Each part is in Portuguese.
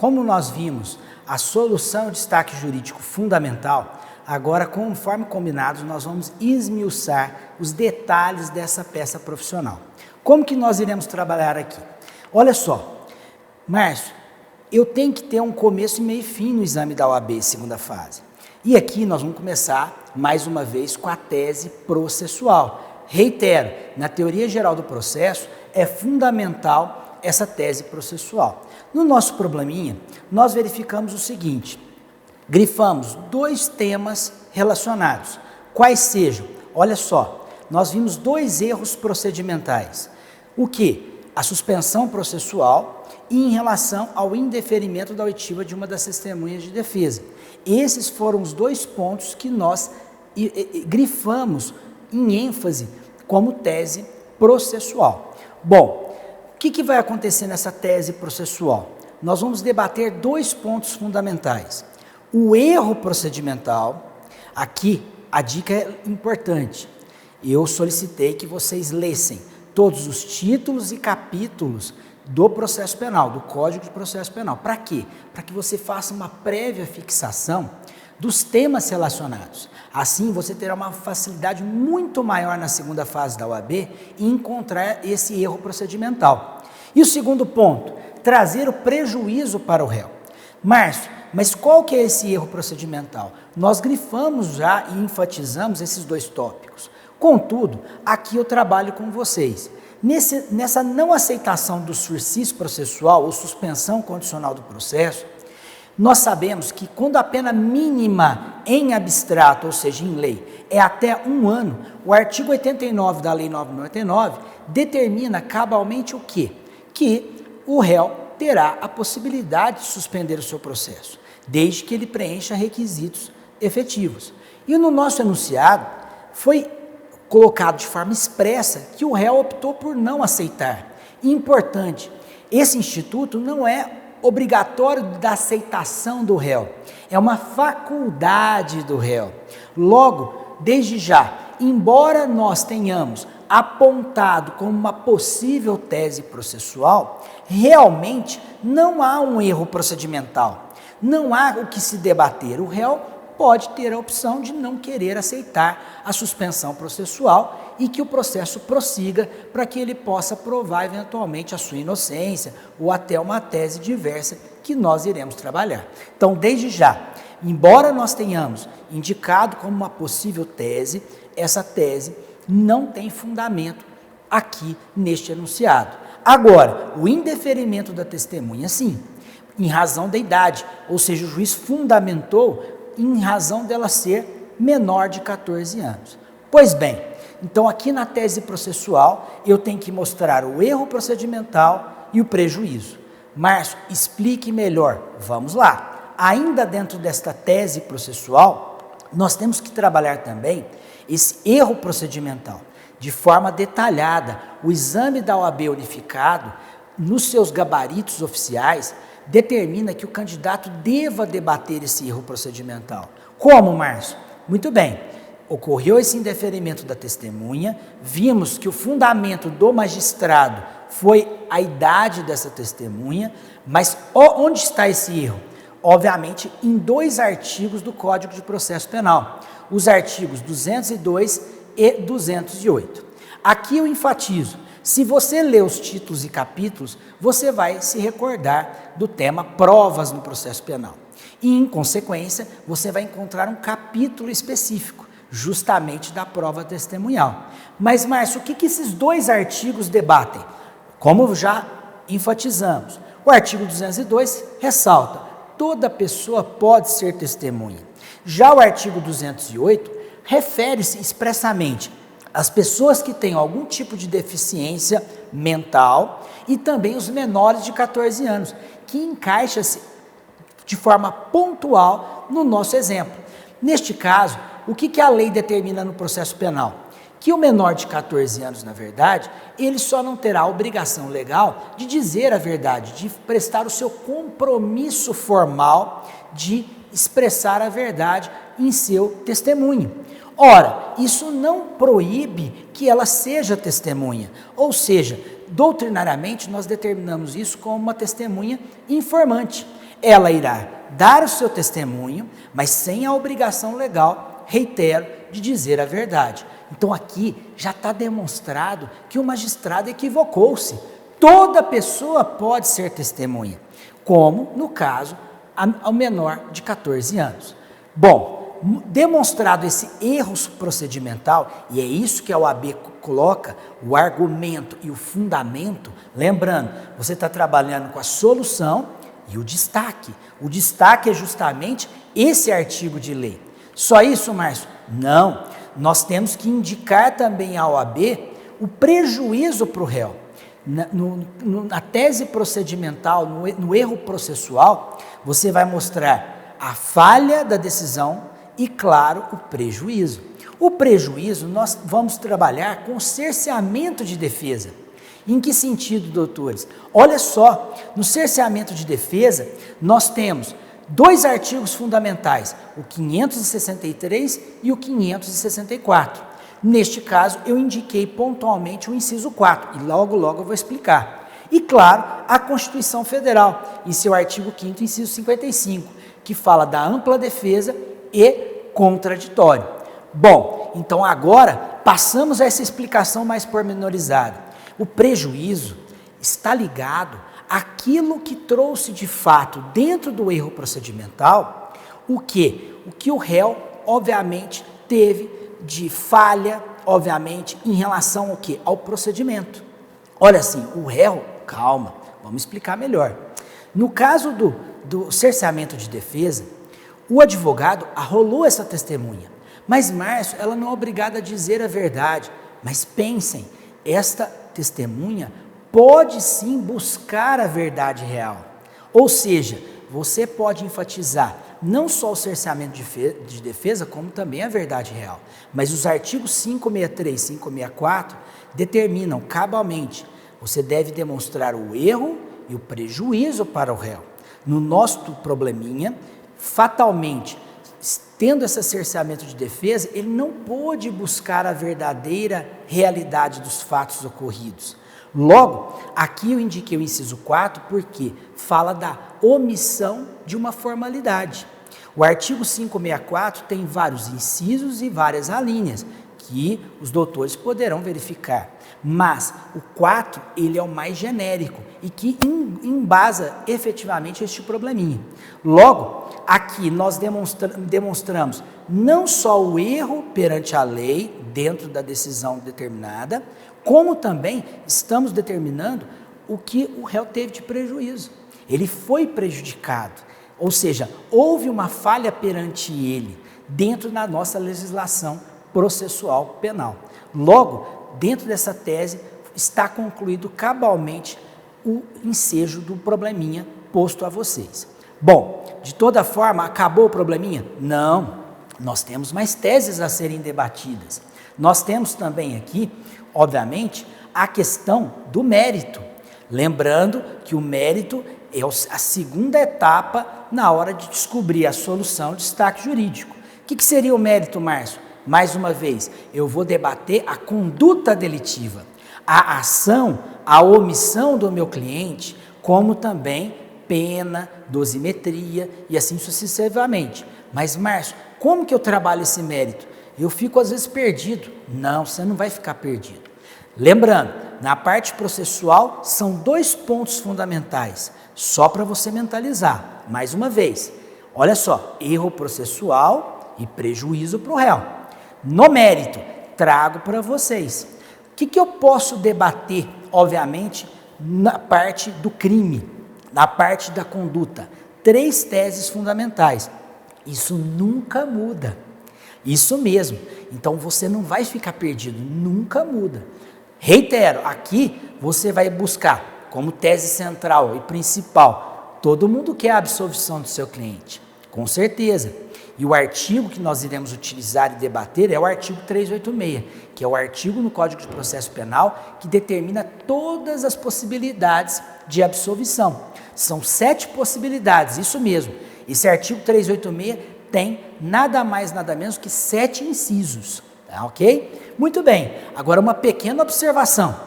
Como nós vimos a solução e o destaque jurídico fundamental, agora, conforme combinados, nós vamos esmiuçar os detalhes dessa peça profissional. Como que nós iremos trabalhar aqui? Olha só, Márcio, eu tenho que ter um começo, meio e fim no exame da OAB, segunda fase. E aqui nós vamos começar, mais uma vez, com a tese processual. Reitero, na teoria geral do processo, é fundamental essa tese processual. No nosso probleminha, nós verificamos o seguinte: grifamos 2 temas relacionados. Quais sejam? Olha só, nós vimos 2 erros procedimentais. O que? A suspensão processual e em relação ao indeferimento da oitiva de uma das testemunhas de defesa. Esses foram os 2 pontos que nós grifamos em ênfase como tese processual. Bom, o que vai acontecer nessa tese processual? Nós vamos debater 2 pontos fundamentais. O erro procedimental, aqui a dica é importante. Eu solicitei que vocês lessem todos os títulos e capítulos do processo penal, do Código de Processo Penal. Para quê? Para que você faça uma prévia fixação dos temas relacionados. Assim, você terá uma facilidade muito maior na segunda fase da OAB em encontrar esse erro procedimental. E o segundo ponto, trazer o prejuízo para o réu. Márcio, mas qual que é esse erro procedimental? Nós grifamos já e enfatizamos esses 2 tópicos. Contudo, aqui eu trabalho com vocês. Nessa não aceitação do sursis processual ou suspensão condicional do processo, nós sabemos que quando a pena mínima em abstrato, ou seja, em lei, é até 1 ano, o artigo 89 da Lei 9.099 determina cabalmente o quê? Que o réu terá a possibilidade de suspender o seu processo, desde que ele preencha requisitos efetivos. E no nosso enunciado foi colocado de forma expressa que o réu optou por não aceitar. Importante, esse instituto não é obrigatório da aceitação do réu, é uma faculdade do réu. Logo, desde já, embora nós tenhamos apontado como uma possível tese processual, realmente não há um erro procedimental, não há o que se debater. O réu pode ter a opção de não querer aceitar a suspensão processual e que o processo prossiga para que ele possa provar eventualmente a sua inocência ou até uma tese diversa que nós iremos trabalhar. Então, desde já, embora nós tenhamos indicado como uma possível tese, essa tese não tem fundamento aqui neste enunciado. Agora, o indeferimento da testemunha, sim, em razão da idade, ou seja, o juiz fundamentou em razão dela ser menor de 14 anos. Pois bem, então aqui na tese processual eu tenho que mostrar o erro procedimental e o prejuízo. Márcio, explique melhor. Vamos lá. Ainda dentro desta tese processual, nós temos que trabalhar também esse erro procedimental de forma detalhada. O exame da OAB unificado, nos seus gabaritos oficiais, determina que o candidato deva debater esse erro procedimental. Como, Márcio? Muito bem, ocorreu esse indeferimento da testemunha, vimos que o fundamento do magistrado foi a idade dessa testemunha, mas onde está esse erro? Obviamente, em 2 artigos do Código de Processo Penal, os artigos 202 e 208. Aqui eu enfatizo, se você ler os títulos e capítulos, você vai se recordar do tema provas no processo penal. E, em consequência, você vai encontrar um capítulo específico, justamente da prova testemunhal. Mas, Márcio, o que esses 2 artigos debatem? Como já enfatizamos, o artigo 202 ressalta: toda pessoa pode ser testemunha. Já o artigo 208 refere-se expressamente às pessoas que têm algum tipo de deficiência mental e também os menores de 14 anos, que encaixa-se de forma pontual no nosso exemplo. Neste caso, o que a lei determina no processo penal? Que o menor de 14 anos, na verdade, ele só não terá a obrigação legal de dizer a verdade, de prestar o seu compromisso formal de expressar a verdade em seu testemunho. Ora, isso não proíbe que ela seja testemunha, ou seja, doutrinariamente nós determinamos isso como uma testemunha informante. ela irá dar o seu testemunho, mas sem a obrigação legal, reitero, de dizer a verdade. Então aqui já está demonstrado que o magistrado equivocou-se. Toda pessoa pode ser testemunha, como no caso ao menor de 14 anos. Bom, demonstrado esse erro procedimental, e é isso que a OAB coloca, o argumento e o fundamento, lembrando, você está trabalhando com a solução e o destaque. O destaque é justamente esse artigo de lei. Só isso, Márcio? Não. Nós temos que indicar também à OAB o prejuízo para o réu. Na tese procedimental, no erro processual, você vai mostrar a falha da decisão e, claro, o prejuízo. O prejuízo, nós vamos trabalhar com cerceamento de defesa. Em que sentido, doutores? Olha só, no cerceamento de defesa, nós temos dois artigos fundamentais, o 563 e o 564. Neste caso, eu indiquei pontualmente o inciso 4, e logo eu vou explicar. E, claro, a Constituição Federal, em seu artigo 5º, inciso 55, que fala da ampla defesa e contraditório. Bom, então agora passamos a essa explicação mais pormenorizada. O prejuízo está ligado àquilo que trouxe de fato dentro do erro procedimental, o que o réu, obviamente, teve de falha, obviamente, em relação ao quê? Ao procedimento. Olha assim, o réu, calma, vamos explicar melhor. No caso do cerceamento de defesa, o advogado arrolou essa testemunha, mas Márcio, ela não é obrigada a dizer a verdade, mas pensem, esta testemunha pode sim buscar a verdade real, ou seja, você pode enfatizar não só o cerceamento de defesa, como também a verdade real, mas os artigos 563 e 564 determinam cabalmente, você deve demonstrar o erro e o prejuízo para o réu. No nosso probleminha, fatalmente, tendo esse cerceamento de defesa, ele não pôde buscar a verdadeira realidade dos fatos ocorridos. Logo, aqui eu indiquei o inciso 4 porque fala da omissão de uma formalidade. O artigo 564 tem vários incisos e várias alíneas que os doutores poderão verificar, mas o 4 ele é o mais genérico e que embasa efetivamente este probleminha. Logo, aqui nós demonstramos não só o erro perante a lei dentro da decisão determinada, como também estamos determinando o que o réu teve de prejuízo. Ele foi prejudicado, ou seja, houve uma falha perante ele dentro da nossa legislação processual penal. Logo, dentro dessa tese está concluído cabalmente o ensejo do probleminha posto a vocês. Bom, de toda forma, acabou o probleminha? Não, nós temos mais teses a serem debatidas. Nós temos também aqui, obviamente, a questão do mérito. Lembrando que o mérito é a segunda etapa na hora de descobrir a solução de destaque jurídico. O que seria o mérito, Márcio? Mais uma vez, eu vou debater a conduta delitiva, a ação, a omissão do meu cliente, como também pena, dosimetria e assim sucessivamente. Mas, Márcio, como que eu trabalho esse mérito? Eu fico às vezes perdido. Não, você não vai ficar perdido. Lembrando, na parte processual são dois pontos fundamentais, só para você mentalizar. Mais uma vez, olha só, erro processual e prejuízo para o réu. No mérito, trago para vocês. O que eu posso debater, obviamente, na parte do crime, na parte da conduta? 3 teses fundamentais. Isso nunca muda. Isso mesmo. Então você não vai ficar perdido, nunca muda. Reitero, aqui você vai buscar como tese central e principal, todo mundo quer a absolvição do seu cliente, com certeza. E o artigo que nós iremos utilizar e debater é o artigo 386, que é o artigo no Código de Processo Penal que determina todas as possibilidades de absolvição. São 7 possibilidades, isso mesmo. Esse artigo 386 tem nada mais, nada menos que 7 incisos, tá, ok? Muito bem, agora uma pequena observação.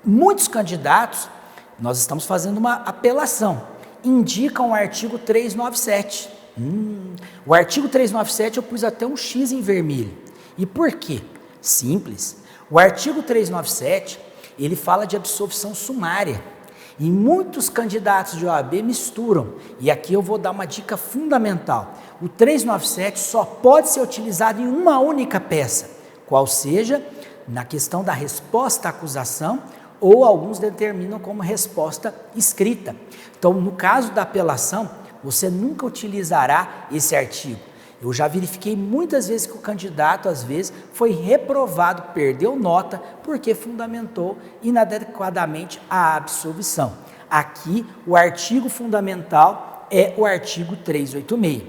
Muitos candidatos, nós estamos fazendo uma apelação, indicam o artigo 397. O artigo 397 eu pus até um X em vermelho. E por quê? Simples. O artigo 397, ele fala de absolvição sumária. E muitos candidatos de OAB misturam. E aqui eu vou dar uma dica fundamental. O 397 só pode ser utilizado em uma única peça, qual seja na questão da resposta à acusação, ou alguns determinam como resposta escrita. Então, no caso da apelação, você nunca utilizará esse artigo. Eu já verifiquei muitas vezes que o candidato, às vezes, foi reprovado, perdeu nota, porque fundamentou inadequadamente a absolvição. Aqui, o artigo fundamental é o artigo 386.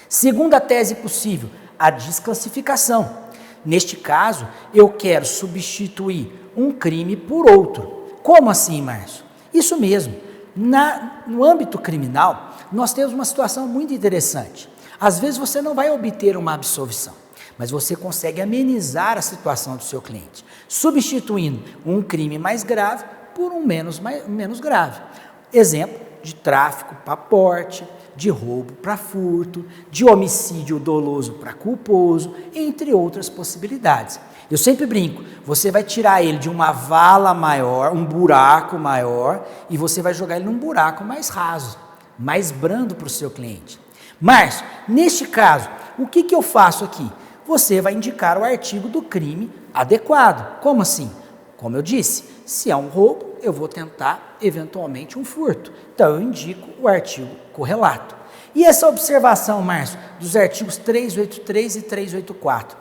Segunda tese possível, a desclassificação. Neste caso, eu quero substituir um crime por outro. Como assim, Márcio? Isso mesmo. No âmbito criminal, nós temos uma situação muito interessante. Às vezes você não vai obter uma absolvição, mas você consegue amenizar a situação do seu cliente, substituindo um crime mais grave por um menos grave. Exemplo de tráfico para porte, de roubo para furto, de homicídio doloso para culposo, entre outras possibilidades. Eu sempre brinco, você vai tirar ele de uma vala maior, um buraco maior, e você vai jogar ele num buraco mais raso, mais brando para o seu cliente. Mas, neste caso, o que eu faço aqui? Você vai indicar o artigo do crime adequado. Como assim? Como eu disse, se é um roubo, eu vou tentar, eventualmente, um furto. Então, eu indico o artigo correlato. E essa observação, Márcio, dos artigos 383 e 384?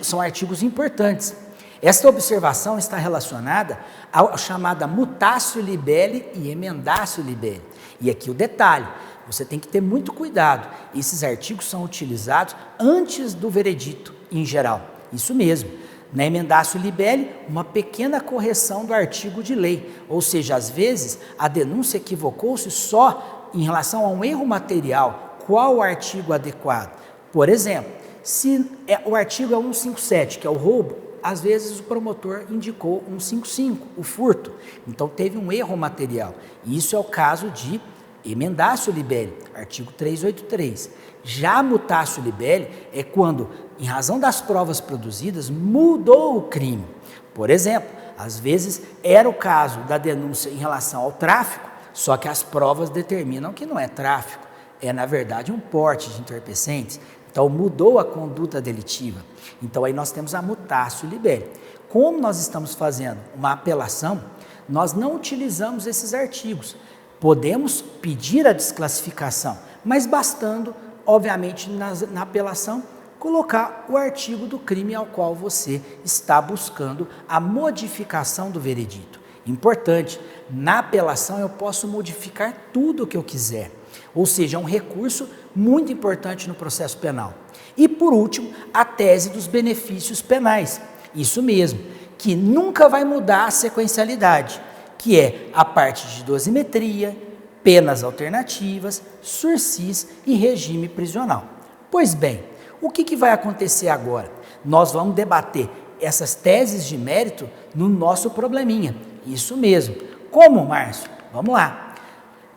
São artigos importantes. Esta observação está relacionada à chamada mutatio libelli e emendatio libelli. E aqui o detalhe, você tem que ter muito cuidado. Esses artigos são utilizados antes do veredito, em geral. Isso mesmo. Na emendatio libelli, uma pequena correção do artigo de lei. Ou seja, às vezes, a denúncia equivocou-se só em relação a um erro material. Qual o artigo adequado? Por exemplo, se o artigo é 157, que é o roubo, às vezes o promotor indicou 155, o furto. Então, teve um erro material. E isso é o caso de emendatio libelli, artigo 383. Já mutatio libelli é quando, em razão das provas produzidas, mudou o crime. Por exemplo, às vezes era o caso da denúncia em relação ao tráfico, só que as provas determinam que não é tráfico, é na verdade um porte de entorpecentes. Então mudou a conduta delitiva. Então aí nós temos a mutatio libelli. Como nós estamos fazendo uma apelação, nós não utilizamos esses artigos. Podemos pedir a desclassificação, mas bastando, obviamente, na apelação, colocar o artigo do crime ao qual você está buscando a modificação do veredito. Importante, na apelação eu posso modificar tudo o que eu quiser, ou seja, é um recurso muito importante no processo penal. E por último, a tese dos benefícios penais, isso mesmo, que nunca vai mudar a sequencialidade, que é a parte de dosimetria, penas alternativas, sursis e regime prisional. Pois bem, o que vai acontecer agora? Nós vamos debater essas teses de mérito no nosso probleminha. Isso mesmo. Como, Márcio? Vamos lá.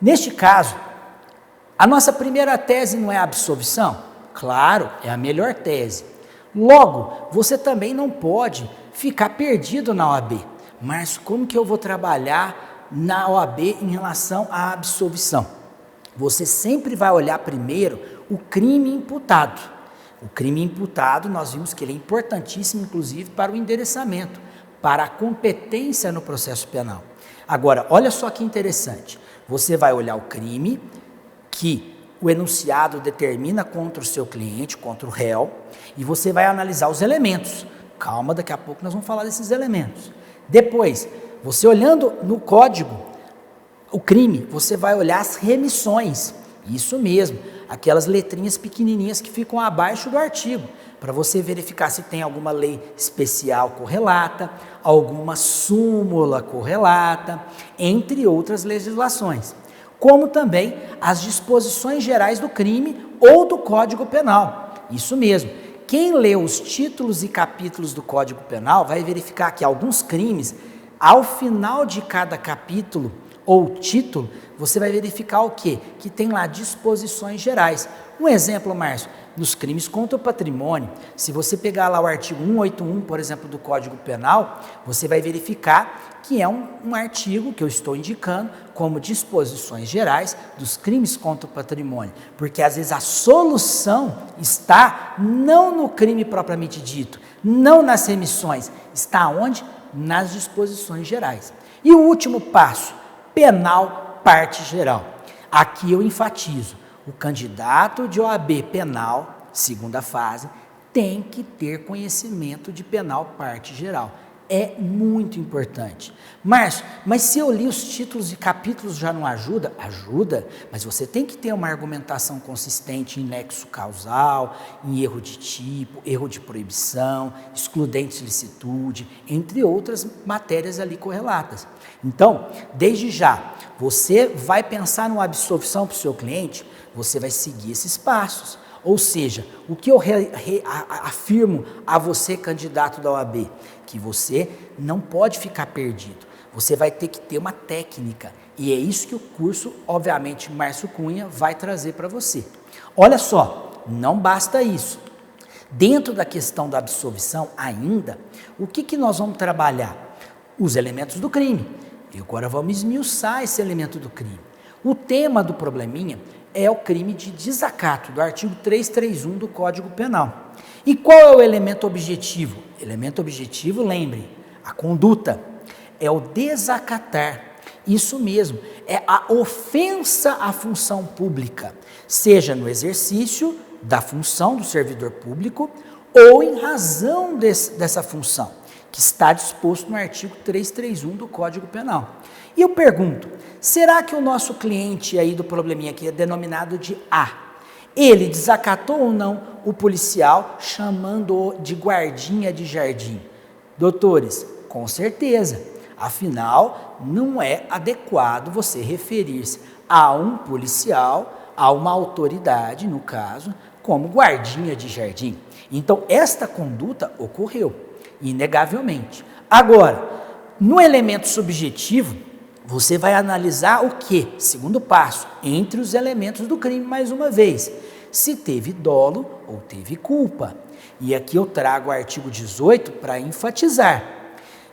Neste caso, a nossa primeira tese não é a absolvição? Claro, é a melhor tese. Logo, você também não pode ficar perdido na OAB. Márcio, como que eu vou trabalhar na OAB em relação à absolvição? Você sempre vai olhar primeiro o crime imputado. O crime imputado, nós vimos que ele é importantíssimo, inclusive, para o endereçamento, para a competência no processo penal. Agora, olha só que interessante. Você vai olhar o crime que o enunciado determina contra o seu cliente, contra o réu, e você vai analisar os elementos. Calma, daqui a pouco nós vamos falar desses elementos. Depois, você olhando no código, o crime, você vai olhar as remissões. Isso mesmo, aquelas letrinhas pequenininhas que ficam abaixo do artigo, para você verificar se tem alguma lei especial correlata, alguma súmula correlata, entre outras legislações. Como também as disposições gerais do crime ou do Código Penal. Isso mesmo. Quem lê os títulos e capítulos do Código Penal vai verificar que alguns crimes, ao final de cada capítulo ou título, você vai verificar o quê? Que tem lá disposições gerais. Um exemplo, Márcio, nos crimes contra o patrimônio, se você pegar lá o artigo 181, por exemplo, do Código Penal, você vai verificar que é um artigo que eu estou indicando como disposições gerais dos crimes contra o patrimônio, porque às vezes a solução está não no crime propriamente dito, não nas remissões, está onde? Nas disposições gerais. E o último passo, penal parte geral. Aqui eu enfatizo, o candidato de OAB penal, segunda fase, tem que ter conhecimento de penal parte geral. É muito importante. Márcio, mas se eu li os títulos e capítulos já não ajuda? Ajuda, mas você tem que ter uma argumentação consistente em nexo causal, em erro de tipo, erro de proibição, excludente de licitude, entre outras matérias ali correlatas. Então, desde já, você vai pensar numa absolvição para o seu cliente, você vai seguir esses passos. Ou seja, o que eu afirmo a você, candidato da OAB? Que você não pode ficar perdido. Você vai ter que ter uma técnica. E é isso que o curso, obviamente, Márcio Cunha vai trazer para você. Olha só, não basta isso. Dentro da questão da absolvição ainda, o que nós vamos trabalhar? Os elementos do crime. E agora vamos esmiuçar esse elemento do crime. O tema do probleminha é o crime de desacato, do artigo 331 do Código Penal. E qual é o elemento objetivo? Elemento objetivo, lembre, a conduta, é o desacatar. Isso mesmo, é a ofensa à função pública, seja no exercício da função do servidor público ou em razão dessa função, que está disposto no artigo 331 do Código Penal. E eu pergunto, será que o nosso cliente aí do probleminha aqui é denominado de A, ele desacatou ou não o policial chamando-o de guardinha de jardim? Doutores, com certeza. Afinal, não é adequado você referir-se a um policial, a uma autoridade, no caso, como guardinha de jardim. Então, esta conduta ocorreu, inegavelmente. Agora, no elemento subjetivo, você vai analisar o que? Segundo passo, entre os elementos do crime, mais uma vez, se teve dolo ou teve culpa. E aqui eu trago o artigo 18 para enfatizar.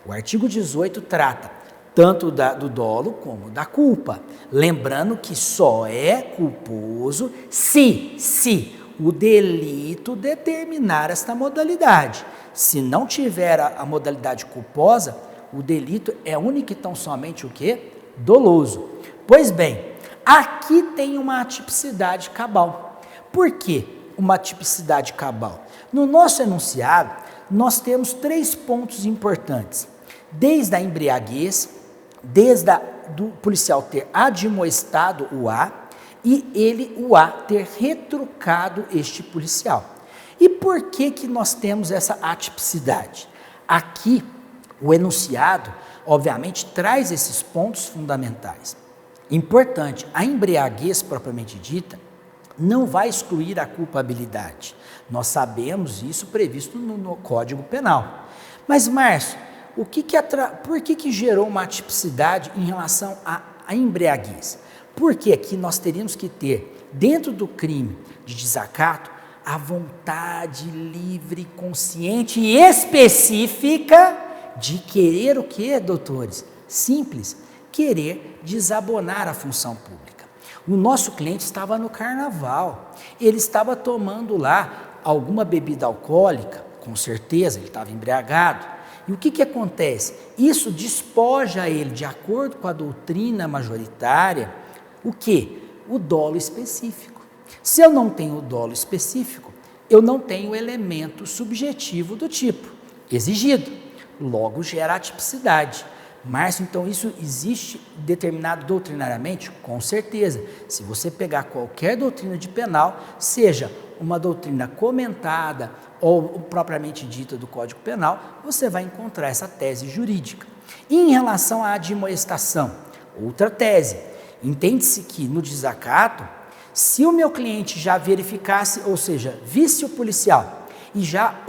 O artigo 18 trata tanto do dolo como da culpa. Lembrando que só é culposo se o delito determinar esta modalidade. Se não tiver a modalidade culposa, o delito é único e tão somente o quê? Doloso. Pois bem, aqui tem uma atipicidade cabal. Por que uma atipicidade cabal? No nosso enunciado, nós temos 3 pontos importantes. Desde a embriaguez, do policial ter admoestado o A e o A, ter retrucado este policial. E por que nós temos essa atipicidade? Aqui, o enunciado, obviamente, traz esses pontos fundamentais. Importante, a embriaguez propriamente dita não vai excluir a culpabilidade. Nós sabemos isso previsto no Código Penal. Mas, Márcio, por que gerou uma atipicidade em relação à embriaguez? Porque aqui nós teríamos que ter, dentro do crime de desacato, a vontade livre, consciente e específica de querer o quê, doutores? Simples, querer desabonar a função pública. O nosso cliente estava no carnaval, ele estava tomando lá alguma bebida alcoólica, com certeza, ele estava embriagado. E o que acontece? Isso despoja ele, de acordo com a doutrina majoritária, o quê? O dolo específico. Se eu não tenho o dolo específico, eu não tenho o elemento subjetivo do tipo exigido. Logo gera atipicidade. Márcio, então isso existe determinado doutrinariamente? Com certeza. Se você pegar qualquer doutrina de penal, seja uma doutrina comentada ou propriamente dita do Código Penal, você vai encontrar essa tese jurídica. E em relação à admoestação, outra tese. Entende-se que no desacato, se o meu cliente já verificasse, ou seja, visse o policial e já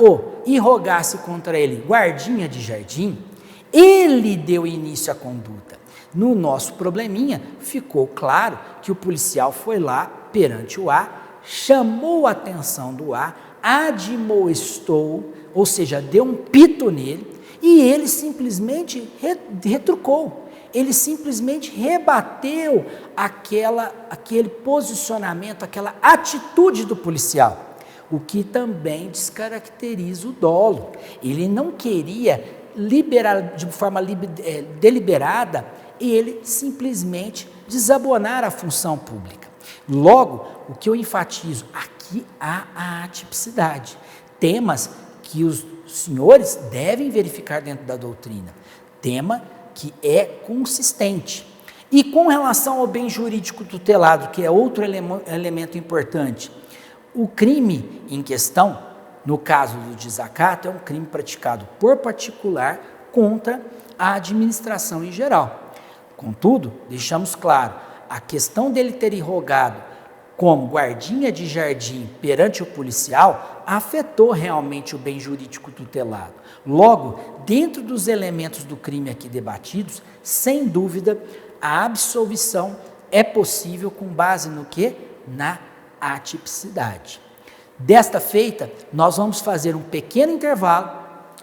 irrogasse contra ele guardinha de jardim, ele deu início à conduta. No nosso probleminha, ficou claro que o policial foi lá perante o A, chamou a atenção do A, admoestou, ou seja, deu um pito nele, e ele simplesmente retrucou. Ele simplesmente rebateu aquele posicionamento, aquela atitude do policial, o que também descaracteriza o dolo. Ele não queria liberar de forma deliberada, ele simplesmente desabonar a função pública. Logo, o que eu enfatizo, aqui há a atipicidade, temas que os senhores devem verificar dentro da doutrina, tema que é consistente. E com relação ao bem jurídico tutelado, que é outro elemento importante, o crime em questão, no caso do desacato, é um crime praticado por particular contra a administração em geral. Contudo, deixamos claro, a questão dele ter irrogado como guardinha de jardim perante o policial afetou realmente o bem jurídico tutelado. Logo, dentro dos elementos do crime aqui debatidos, sem dúvida, a absolvição é possível com base no quê? Na atipicidade. Desta feita, nós vamos fazer um pequeno intervalo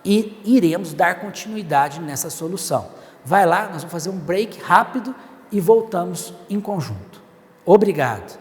e iremos dar continuidade nessa solução. Vai lá, nós vamos fazer um break rápido e voltamos em conjunto. Obrigado.